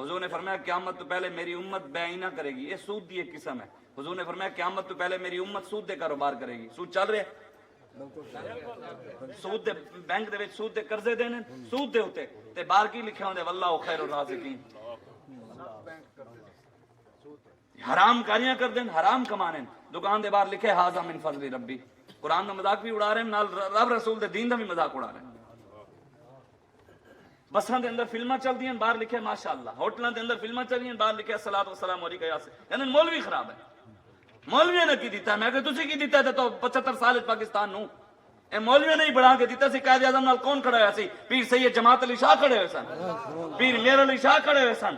حضور نے فرمایا قیامت تو پہلے میری امت بے نہ کرے گی، یہ سود دی ایک قسم ہے. حضور نے فرمایا قیامت تو پہلے میری امت سود دے کاروبار کرے گی. سود چل رہا ہے، سود دے بینک دے وچ سود دے قرضے دینے، سود دے اوتے تے باہر کی لکھیا ہوندا واللہ خیر الرازقین. حرام کاریاں کر دین، حرام کمانے، دکان دے باہر لکھے ھذا من فضل ربی. قرآن دا مذاق بھی اڑا رہے ہیں، نال رب رسول دے دین دا بھی مذاق اڑا رہے ہیں. بساں دے اندر فلماں چل دیاں، باہر لکھے ماشاءاللہ. ہوٹلاں دے اندر فلماں چل دیاں، باہر لکھے الصلاۃ والسلام علیک یا سے. یعنی مولوی خراب ہے. مولوی نے کی دیتا ہے، میں کہ تسی کی دیتا ہے تو 75 سال پاکستان نو اے مولوی نے ہی بڑھا کے دیتا سی. قائد اعظم نال کون کھڑا ہوا سی؟ پیر سید جماعت علی شاہ کھڑے ہوئے سن، پیر میر علی شاہ کھڑے ہوئے سن،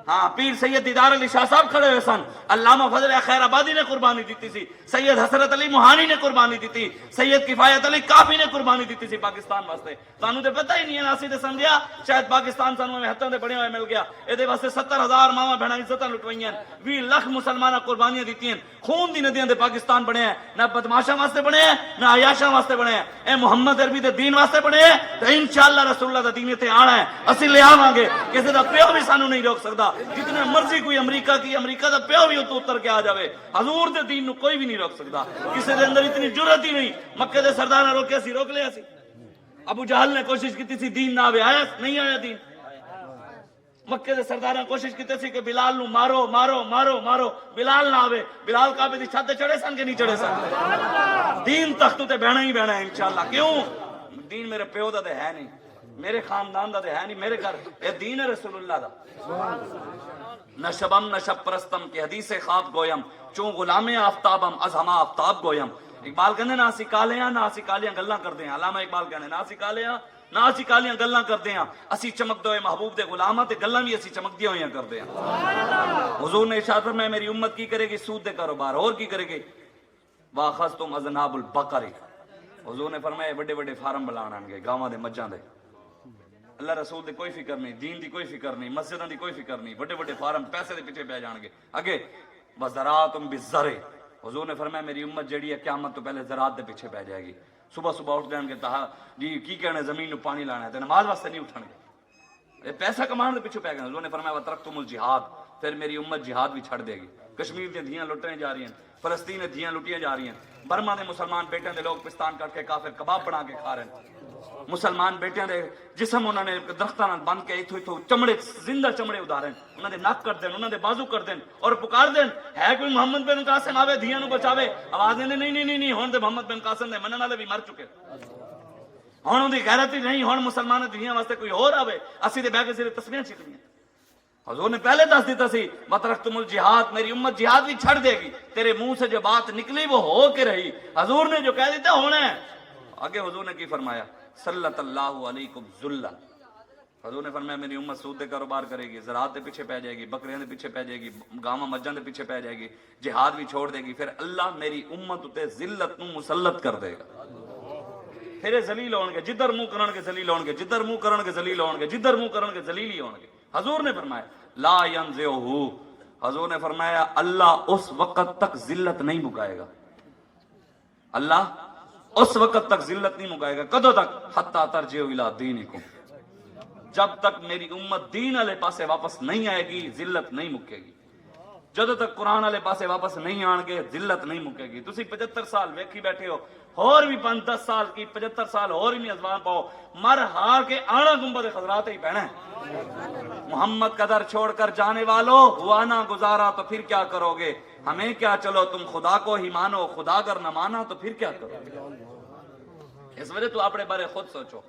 ہاں پیر سید دیدار علی شاہ صاحب کھڑے ہوئے سن، علامہ فضل خیر آبادی نے قربانی دیتی سی، سید حسرت علی موہانی نے قربانی دیتی، سید کفایت علی کافی نے قربانی دیتی سی پاکستان واسطے. سانو تے پتہ ہی نہیں ہے، اسی تے سمجھیا شاید پاکستان سانو میں ہتھاں دے بڑے ہوئے مل گیا. اے واسطے 70,000 ماواں بہناں عزتاں لٹوائیاں، 20 لاکھ مسلماناں قربانیاں دیتیاں. خون دی ندیاں دے پاکستان بنے ہیں، نہ بدماشاں واسطے بنے ہیں نہ عیاشاں واسطے بنے ہیں. اے محمد عربی دے دین واسطے بنے ہیں تے انشاءاللہ رسول اللہ دا دین تے آنا ہے. اسی لے آواں گے، کسی دا پیو بھی سانو نہیں روک سکدا. جتنے مرضی کوئی امریکہ کی، امریکہ دا پیو بھی اتو اتر کے آ جاوے، حضور دے دین نو کوئی بھی نہیں روک سکدا. کسی دے اندر اتنی جرأت ہی نہیں. مکے دے سردار نے روکیا سی، روک لیا سی. ابو جہل نے کوشش کی تھی دین نہ آوے، آیا نہیں آیا دین. مکے دے سردار نے کوشش کی تھی کہ بلال نو مارو مارو مارو مارو، بلال نہ آوے. بلال کعبے دی چھت تے چڑھے سن کہ نہیں چڑھے سن؟ دین تختوں تے بہنا ہی بہنا ہے انشاءاللہ. کیوں؟ دین میرے پیو دا تے ہے نہیں، میرے خاندان دا تے ہے نہیں، میرے گھر یہ دین ہے رسول اللہ دا. نہ شبم نہ شب پرستم کی حدیث خواب گویم، چون غلام آفتابم از ہما آفتاب گویم. اقبال کہنے نہ اسی کالیاں نہ اسی کالیاں گلاں کردے ہیں. علامہ اقبال کہنے نہ اسی کالیاں نہ اسی کالیاں گلاں کردے ہیں، اسی چمک دوئے محبوب دے غلاماں تے گلاں بھی اسی چمک دیاں ہویاں کردے ہیں. حضور نے ارشاد فرمایا میری امت کی کرے گی؟ سود دے کاروبار. اور کی کرے گی؟ واخذتم اذناب البقر. حضور نے فرمایا بڑے بڑے فارم بلان آن گے گاواں دے مجھاں دے. اللہ رسول دی کوئی فکر نہیں، دین دی کوئی فکر نہیں، مسجداں دی کوئی فکر نہیں. بڑے بڑے فارم پیسے دے پیچھے پہ جان گے. اگے وزراتم بالزرع. حضور نے فرمایا میری امت جیڑی ہے قیامت تو پہلے زراعت دے پیچھے پہ جائے گی. صبح صبح اٹھ جان گے تہا جی کی کہنے زمین نو پانی لانا ہے تے نماز واسطے نہیں اٹھن گے، یہ پیسہ کمان دے پیچھے پہ گئے. حضور نے فرمایا وترکتم الجہاد. پھر میری امت جہاد بھی چھڑ دے گی. کشمیر دی دھیاں لٹنے جا رہی ہیں، فلسطین دی دھیاں لٹیاں جا رہی ہیں، برما دے مسلمان بیٹیاں دے لوگ پستان کر کے کافر کباب بنا کے کھا رہے ہیں. مسلمان بیٹیاں دے جسم انہوں نے درختاں نال بن کے اتھو اتھو چمڑے زندہ چمڑے ادارن، انہوں نے نک کر دین، انہوں نے بازو کر دین اور پکار دین ہے کوئی محمد بن قاسم آوے دھیاں نو بچاوے. آواز دین نہیں نہیں نہیں ہن تے محمد بن قاسم دے منن والے بھی مر چکے، ہن اون دی غیرت ہی نہیں. ہن مسلمان دھیاں واسطے کوئی اور آوے، اسی دے بیٹھ کے صرف تسبیحاں چھکدیاں. حضور نے پہلے دس دیتا سی وترکتم الجہاد، میری امت جہاد بھی چھڑ دے گی. تیرے منہ سے جو بات نکلی وہ ہو کے رہی. حضور نے جو کہہ دیتا ہونا ہے. آگے حضور نے کی فرمایا صلت اللہ علیکم ذلہ. حضور نے فرمایا میری امت سود دے کاروبار کرے گی، زراعت دے پیچھے پہ جائے گی، بکریاں دے پیچھے پہ جائے گی، گاواں مجھاں دے پیچھے پہ جائے گی، جہاد بھی چھوڑ دے گی. پھر اللہ میری امت تے ذلت نو مسلط کر دے گا. پھر یہ ذلیل ہون گے، جدھر منہ کرن گے ذلیل ہون گے، جدھر منہ کرن گے ذلیل ہون گے، جدھر منہ کرن گے ذلیل ہی ہون گے. حضور نے فرمایا لا ینزعہ. حضور نے فرمایا اللہ اس وقت تک ذلت نہیں مکائے گا، اللہ اس وقت تک ذلت نہیں مکائے گا. کدو تک؟ حتی ترجعوا الی دینکم. جب تک میری امت دین والے پاسے واپس نہیں آئے گی ذلت نہیں مکے گی. جدو تک قرآن والے پاسے واپس نہیں آن گے ذلت نہیں مکے گی. تسی 75 سال ویکھی بیٹھے ہو، اور بھی 5-10 سال کی 75 سال اور بھی ازبان پاؤ، مر ہار کے آنا گنبد خضرات ہی پہنا ہے. محمد کا در چھوڑ کر جانے والوں ہوا نہ گزارا تو پھر کیا کرو گے؟ ہمیں کیا چلو تم خدا کو ہی مانو، خدا اگر نہ مانا تو پھر کیا کرو گے؟ اس وجہ تو اپنے بارے خود سوچو،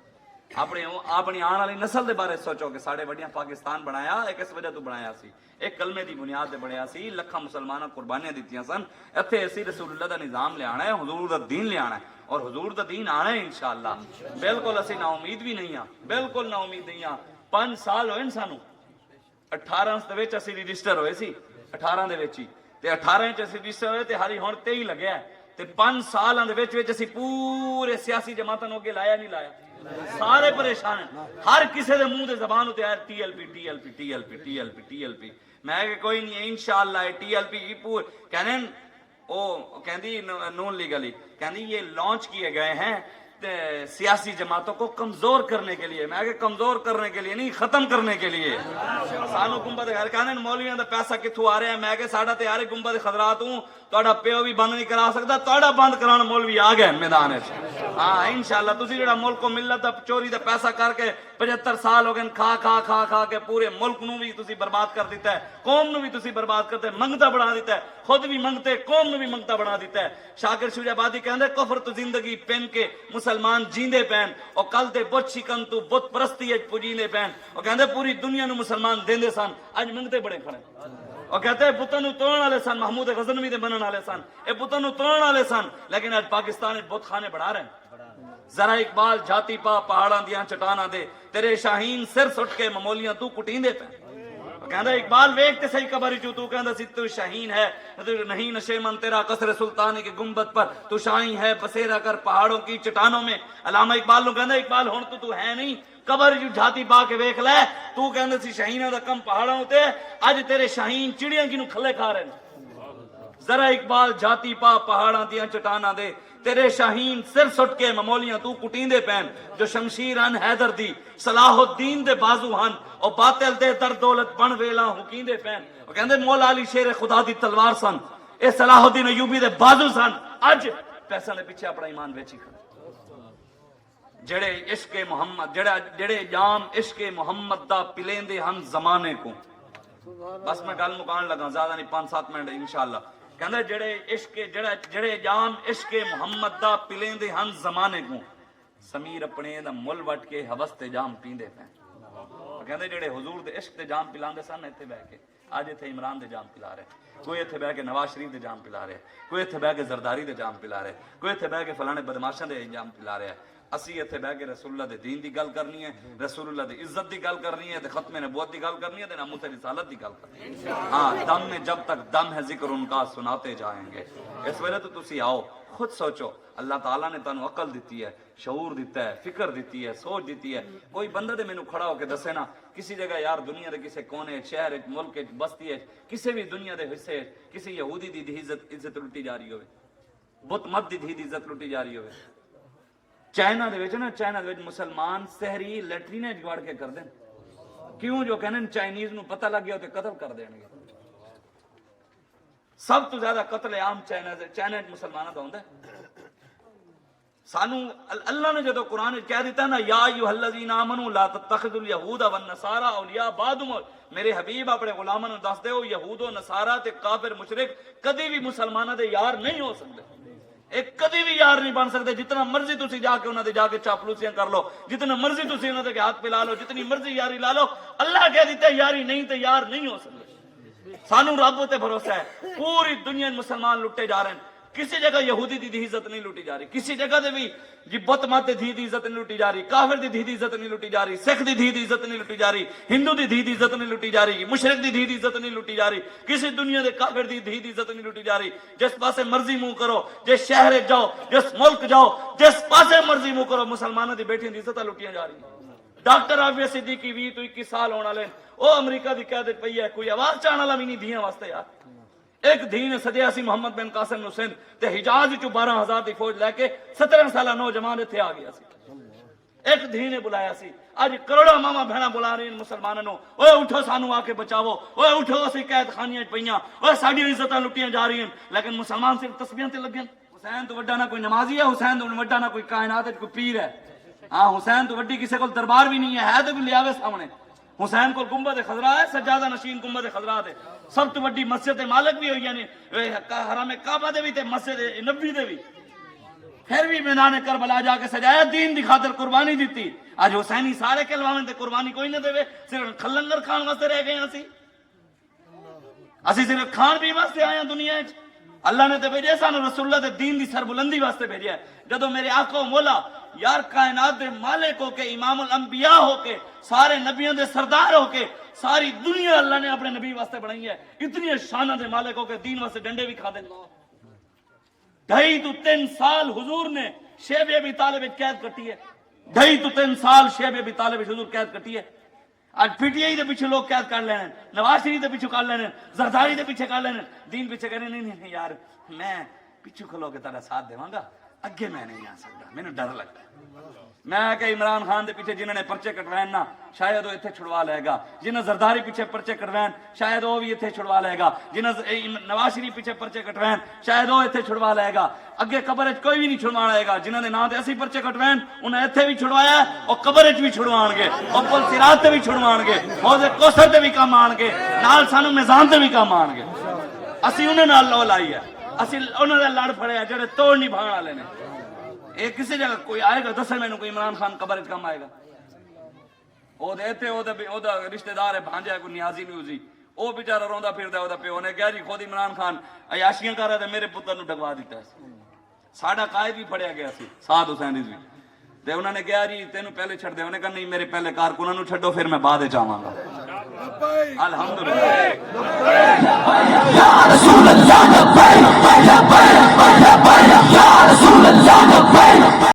اپنی آنے والی نسل دے بارے سوچو کہ ساڑے وڈیاں پاکستان بنایا ایک اس وجہ تو بنایا سی، ایک کلمے دی بنیاد تے بنایا سی. لکھاں مسلماناں قربانیاں دیتیاں سن. ایتھے اسی رسول اللہ دا نظام لے آنا ہے، حضور دا دین لے آنا ہے، اور حضور دا دین آنا ہے انشاءاللہ. بالکل اسی نا امید بھی نہیں ہاں، بالکل نا امید نہیں ہاں. 5 سال ہوئے سانو 18 دے وچ اسی رجسٹر ہوئے سی، 18 دے وچ ہی تے 18 وچ اسی رجسٹر ہوئے تے ہاری ہن 23 لگیا ہے تے 5 سالاں دے وچ اسی پورے سیاسی جماعتاں نوں اگے لایا نہیں لایا. سارے پریشان ہیں، ہر کسی دے منہ دے زبان تے آیا T L P T L P T L P T L P T L P. میں کہ کوئی نہیں انشاءاللہ ٹی ایل پی پور کہنے او کہندی نون لیگلی کہندی یہ لانچ کیے گئے ہیں سیاسی جماعتوں کو کمزور کرنے کے لیے، میں کہ کمزور کرنے کے لیے نہیں، ختم کرنے کے لیے. سانو گنبد گھر کہنے مولیاں دا پیسہ کتھوں آ رہا ہے، میں کہ ساڈا تے یار گنبد خضرات ہوں، تہاڈا پیو بھی بند نہیں کرا سکتا، تہاڈا بند کرانا مولوی آ گئے میدان وچ. ہاں انشاءاللہ تسی جڑا ملک کو ملت دا چوری دا پیسہ کر کے 75 سال ہو گئے کھا کھا کھا کھا کے پورے ملک نو بھی تسی برباد کر دیتا ہے، قوم نو بھی تسی برباد کرتے، منگتا بنا دیتا ہے، خود بھی منگتے قوم نو بھی منگتا بنا دیتا ہے. شاکر شجاع آبادی کہندے کفر تو زندگی پین کے مسلمان جیندے پین، اور کل تے بت شکن تو بت پرستی اج پجیندے پین. اور کہندے پوری دنیا نو مسلمان دیندے سن، اج منگتے بڑے کھڑے. اور کہتے ہیں بتاں نو توڑن والے سن، محمود غزنوی دے بنن والے سن، اے بتاں نو توڑن والے سن، لیکن اج پاکستان وچ بت خانے بڑھا رہے ہیں. ذرا اقبال جاتی پا پہاڑاں دیاں چٹاناں دے، تیرے شاہین سر سٹ کے ممولیاں تو کٹیندے پے. کہندا اقبال ویکھ تے صحیح قبر چوں تو کہندا سی تو شاہین ہے نہیں نشے من تیرا قصر سلطانی کے گنبد پر، تو شاہین ہے بسیرا کر پہاڑوں کی چٹانوں میں. علامہ اقبال نو کہندا اقبال ہن تو ہے نہیں، قبر جو جھاتی پا کے ویکھ لے، تو کہندا سی شاہیناں دا کم پہاڑاں تے، اج تیرے شاہین چڑیاں کینوں کھلے کھا رہے ہیں. ذرا اقبال جاتی پا پہاڑاں دیاں چٹاناں دے، تیرے شاہین سر سٹ کے ممولیاں تو کٹیندے پین. جو شمشیر ان حیدر دی صلاح الدین دے بازو ہن، اور باطل دے در دولت بن ویلا حکیندے پین. وہ کہندے مولا علی شیر خدا دی تلوار سن، اے صلاح الدین ایوبی دے بازو سن، اج پیسہ نے پیچھے اپنا ایمان بیچی کھڑے. جڑے عشق محمد جڑے جام عشق محمد دا پلیندے ہن زمانے کو. بس میں گل مکان لگا، زیادہ نہیں 5-7 منٹ انشاءاللہ. کہندے جڑے جام عشق محمد دا پلیندے ہن زمانے کو، سمیر اپنے دا مل وٹ کے ہوس تے جام پیندے پے. کہندے جڑے حضور دے عشق تے جام پلاندے سن ایتھے بیٹھ کے، اج ایتھے عمران دے جام پلا رہے، کوئی ایتھے بیٹھ کے نواز شریف دے جام پلا رہے، کوئی ایتھے بیٹھ کے زرداری دے جام پلا رہے، کوئی ایتھے بیٹھ کے فلانے بدماشاں دے جام پلا رہے. اسی ایتھے بیٹھ کے رسول اللہ دے دین دی گل کرنی ہے، رسول اللہ دی عزت دی گل کرنی ہے، تے ختم نبوت دی گل کرنی ہے، تے ناموس رسالت دی گل کرنی ہے. ہاں دم میں جب تک دم ہے ذکر ان کا سناتے جائیں گے. اس وجہ تو تسی آؤ، خود سوچو. اللہ تعالیٰ نے تانوں عقل دیتی ہے، شعور دیتا ہے، فکر دیتی ہے، سوچ دیتی ہے. کوئی بندہ دے مینوں کھڑا ہو کے دسے نا کسی جگہ یار دنیا دے کسی کونے شہر ملک بستی کسی بھی دنیا دے حصے کسی یہودی دی عزت لٹی جا رہی ہوئے، بت مت دی عزت لٹی جا رہی ہوئے. چائنا دے وچ نا چائنا دے وچ مسلمان سحری لیٹرین جگاڑ کے کر دین. کیوں؟ جو کہنے چائنیز نو پتہ لگ گیا تے قتل کر دین گے. سب تو زیادہ قتل عام چائنا مسلمانوں دا ہوندا ہے. سانو اللہ نے جدو قرآن کہہ دیتا ہے نا یا ایھا الذین آمنوا لا تتخذوا اليہود والنصارى اولیاء بعضهم، میرے حبیب اپنے غلاماں نوں دس دیو یہود و نصارا تے کافر مشرک کدی بھی مسلماناں دے یار نہیں ہو سکتے. ایک کدی بھی یار نہیں بن سکتے. جتنا مرضی تسی جا کے انہاں دے جا کے چاپلوسیاں کر لو، جتنا مرضی تسی انہاں دے ہاتھ پلا لو، جتنی مرضی یاری لا لو، اللہ کہہ دیتا ہے یاری نہیں تے یار نہیں ہو سکتے. سانو رب تے بھروسہ ہے. پوری دنیا مسلمان لٹے جا رہے ہیں. کسی جگہ یہودی دی عزت نہیں لٹی جا رہی، کسی جگہ دے بھی جی بت مت دی عزت نہیں لٹی جا رہی، کافر دی عزت نہیں لٹی جا رہی، سکھ دی عزت نہیں لٹی جا رہی، ہندو دی عزت نہیں لٹی جا رہی، مشرک دی عزت نہیں لٹی جا رہی، کسی دنیا دے کافر دی عزت نہیں لٹی جا رہی. جس پاسے مرضی منہ کرو، جس شہر جاؤ، جس ملک جاؤ، جس پاسے مرضی منہ کرو، مسلمانوں دی بیٹیاں دی عزت لٹیاں جا رہی. ڈاکٹر عافیہ صدیقی 20 تو 21 سال ہونے والے وہ امریکہ دی قیادت پئی ہے، کوئی آواز چاہن والا بھی نہیں دیاں واسطے. یار ایک دین سدیا سی محمد بن قاسم نو سندھ تے حجاز چ 12,000 دی فوج لے کے 17 سالہ نوجوان اتنے آ گیا سی. ایک دین نے بلایا سی. اج کروڑا ماما بہنا بلا رہی ہیں مسلمانوں نو، اوے اٹھو سانو آ کے بچاؤ، اوے اٹھو اسی قید خانیاں پئیاں، اوے ساڈی عزتاں لٹیاں جا رہی ہیں. لیکن مسلمان صرف تسبیحاں تے لگے. حسین تو وڈا نہ کوئی نمازی ہے، حسین تو وڈا نہ کوئی کائنات وچ کوئی پیر ہے. ہاں حسین تو وڈی کسی کول دربار بھی نہیں ہے تو بھی لیاوے سامنے. حسین کو گنبد خضرا ہے، سجادہ نشین گنبد خضرا دے سب تو بڑی مسجد مالک بھی ہوئی، یعنی حرم کعبہ دے بھی تے مسجد نبوی دے بھی. پھر بھی میدان کربلا جا کے سجایا، دین دی خاطر قربانی دیتی. اج حسینی سارے کہلواویں تے قربانی کوئی نہ دے، صرف کھلنگر کھان واسطے رہ گئے. اسی صرف کھان بھی واسطے آئے ہیں دنیا وچ. اللہ نے تے بھیجے سانو رسول اللہ دے دین دی سربلندی واسطے بھیجیا ہے. جدو میرے آقا و مولا یار کائنات دے مالک ہو کے، امام الانبیاء ہو کے، سارے نبیوں دے سردار ہو کے، ساری دنیا اللہ نے اپنے نبی واسطے بنائی ہے. اتنی شانہ دے مالک ہو کے دین واسطے ڈنڈے بھی کھا دے. 2.5 to 3 سال حضور نے شیب ابی طالب قید کٹی ہے. 2.5 to 3 سال شیب ابی طالب حضور قید کٹی ہے. آج پی ٹی آئی دے پیچھے لوگ قید کر لینے، نواز شریف دے پیچھے کر لینے، زرداری دے پیچھے کر لینے، دین پیچھے کہنے نہیں یار میں پیچھے کھلو کے تیرا ساتھ دیواں گا، اگے میں نہیں آ سکتا، میں نے ڈر لگتا ہے۔ میں کہ عمران خان دے پیچھے جنہوں نے پرچے کٹوائن نا شاید وہ اتنے چھڑوا لے گا، جنہیں زرداری پیچھے پرچے کٹوائن شاید وہ بھی اتنے چھڑوا لے گا، جنہیں نواز شریف پیچھے پرچے کٹوائن شاید وہ اتنے چھڑوا لے گا، اگے قبر وچ کوئی بھی نہیں چھڑوا لے گا، جنہوں نے نا تے اسی پرچے کٹوائن انہیں اتنے بھی چھڑوایا اور قبر وچ بھی چھڑوان گے اور پل صراط تے بھی چھڑوان گے، حوض کوثر تے بھی کام آن گے، نال سانو میزان تے بھی کام آن گے۔ اسی انہیں نال لو لائی ہے، اسی انہوں نے لڑ پڑے ہیں جڑے توڑ نہیں بھاگن والے نے۔ ایک کسی جگہ کوئی آئے گا دسے میں کوئی عمران خان قبر وچ کم آئے گا؟ او دے تے او دا رشتہ دار ہے بھانجا کوئی نیازی نیوزی، او بیچارہ روندا پھردا او دا پیو نے کہا جی خود عمران خان عیاشیاں کر رہا تھا میرے پتر نو ڈگوا دیتا ہے۔ ساڈا قائد بھی پڑھیا گیا سی سعد حسین رضوی تے انہوں نے کہا جی تینوں پہلے چھڑ دے، انہوں نے کہا نہیں میرے پہلے کارکناں نو چھڈو پھر میں بعد وچ آواں گا۔ الحمدللہ